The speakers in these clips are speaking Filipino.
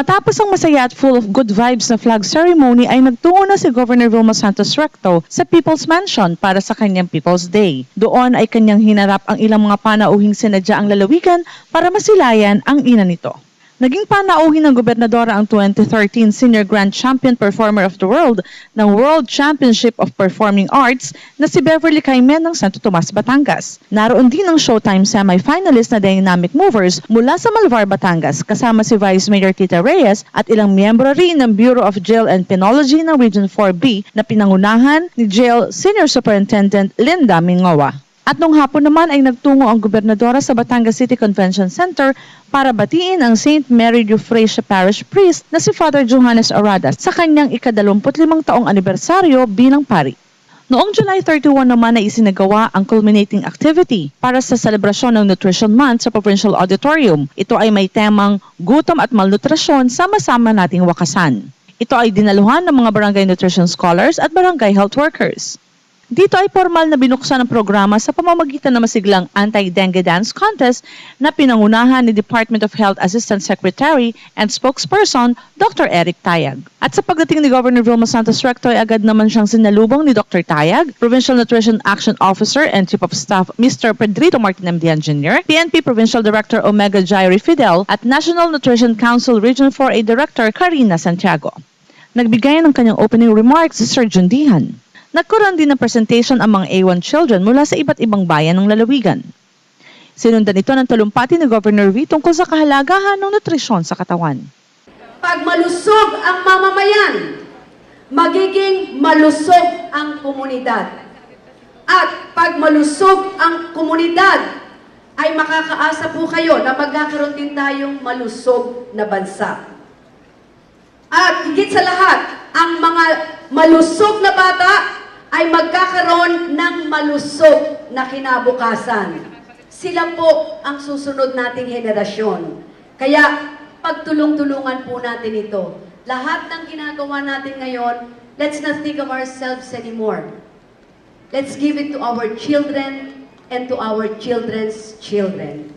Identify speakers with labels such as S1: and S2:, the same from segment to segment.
S1: Matapos ang masaya at full of good vibes na flag ceremony ay nagtungo na si Governor Vilma Santos Recto sa People's Mansion para sa kanyang People's Day. Doon ay kanyang hinarap ang ilang mga panauhing sinadya ang lalawigan para masilayan ang ina nito. Naging panauhin ng gobernadora ang 2013 Senior Grand Champion Performer of the World ng World Championship of Performing Arts na si Beverly Caymen ng Santo Tomas, Batangas. Naroon din ang Showtime semi-finalist na Dynamic Movers mula sa Malvar, Batangas kasama si Vice Mayor Tita Reyes at ilang miyembro rin ng Bureau of Jail and Penology ng Region 4B na pinangunahan ni Jail Senior Superintendent Linda Mingawa. At nung hapon naman ay nagtungo ang gobernadora sa Batangas City Convention Center para batiin ang St. Mary Euphrassia Parish Priest na si Father Johannes Oradas sa kanyang ika-25 taong anibersaryo bilang pari. Noong July 31 naman ay isinagawa ang culminating activity para sa selebrasyon ng Nutrition Month sa Provincial Auditorium. Ito ay may temang gutom at malnutrasyon sama-sama nating wakasan. Ito ay dinaluhan ng mga barangay nutrition scholars at barangay health workers. Dito ay formal na binuksan ang programa sa pamamagitan ng masiglang anti-dengue dance contest na pinangunahan ni Department of Health Assistant Secretary and Spokesperson Dr. Eric Tayag. At sa pagdating ni Governor Vilma Santos Recto ay agad naman siyang sinalubong ni Dr. Tayag, Provincial Nutrition Action Officer and Chief of Staff Mr. Pedrito Martin MDN Jr., PNP Provincial Director Omega Jairi Fidel at National Nutrition Council Region 4A Director Karina Santiago. Nagbigay ng kanyang opening remarks si Sir Jun Dihan. Nagkaroon din ng presentation ang mga A1 children mula sa iba't ibang bayan ng lalawigan. Sinundan ito ng talumpati ni Governor V tungkol sa kahalagahan ng nutrisyon sa katawan.
S2: Pag malusog ang mamamayan, magiging malusog ang komunidad. At pag malusog ang komunidad, ay makakaasa po kayo na magkakaroon din tayong malusog na bansa. At higit sa lahat, ang mga malusog na bata ay magkakaroon ng malusog na kinabukasan. Sila po ang susunod nating henerasyon. Kaya pagtulong-tulungan po natin ito. Lahat ng ginagawa natin ngayon, let's not think of ourselves anymore. Let's give it to our children and to our children's children.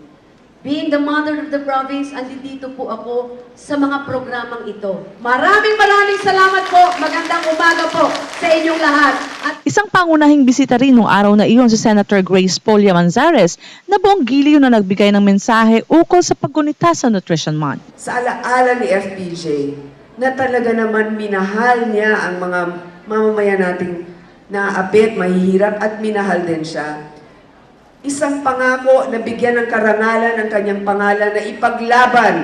S2: Being the mother of the province, andito po ako sa mga programang ito. Maraming salamat po. Magandang umaga po sa inyong lahat. At
S1: isang pangunahing bisita rin noong araw na iyon si Senator Grace Polia Manzares na buong giliw na nagbigay ng mensahe ukol sa paggunita sa Nutrition Month.
S3: Sa alaala ni FPJ na talaga naman minahal niya ang mga mamamayan nating naapit, mahihirap at minahal din siya. Isang pangako na bigyan ng karangalan ng kanyang pangalan na ipaglaban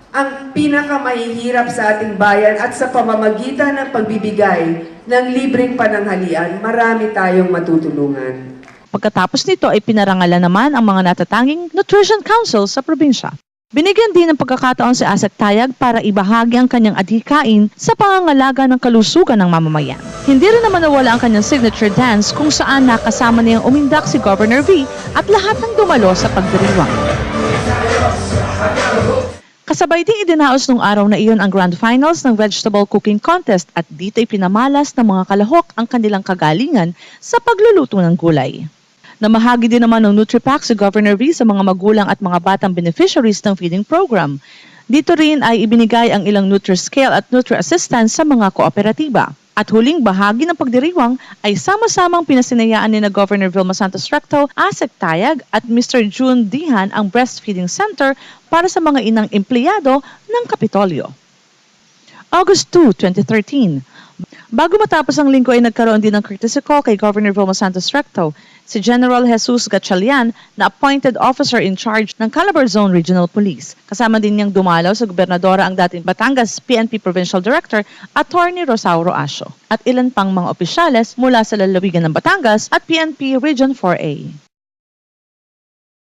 S3: ang pinakamahihirap sa ating bayan at sa pamamagitan ng pagbibigay ng libreng pananghalian, marami tayong matutulungan.
S1: Pagkatapos nito ay pinarangalan naman ang mga natatanging Nutrition Council sa probinsya. Binigyan din ng pagkakataon si Asek Tayag para ibahagi ang kanyang adhikain sa pangangalaga ng kalusugan ng mamamayan. Hindi rin naman nawala ang kanyang signature dance kung saan nakasama niyang umindak si Governor V at lahat ng dumalo sa pagdiriwang. Kasabay din idinaos nung araw na iyon ang Grand Finals ng Vegetable Cooking Contest at dito'y pinamalas ng mga kalahok ang kanilang kagalingan sa pagluluto ng gulay. Namahagi din naman ng NutriPack si Governor V sa mga magulang at mga batang beneficiaries ng feeding program. Dito rin ay ibinigay ang ilang Nutri-Scale at Nutri-Assistance sa mga kooperatiba. At huling bahagi ng pagdiriwang ay sama-samang pinasinayaan ni na Governor Vilma Santos Recto, Asek Tayag at Mr. Jun Dihan ang Breastfeeding Center para sa mga inang empleyado ng Kapitolyo. August 2, 2013. Bago matapos ang linggo ay nagkaroon din ng courtesy call kay Governor Vilma Santos Recto, si General Jesus Gatchalian na appointed officer in charge ng Calabar Zone Regional Police. Kasama din niyang dumalaw sa gobernadora ang dating Batangas PNP Provincial Director, Attorney Rosauro Asio, at ilan pang mga opisyales mula sa lalawigan ng Batangas at PNP Region 4A.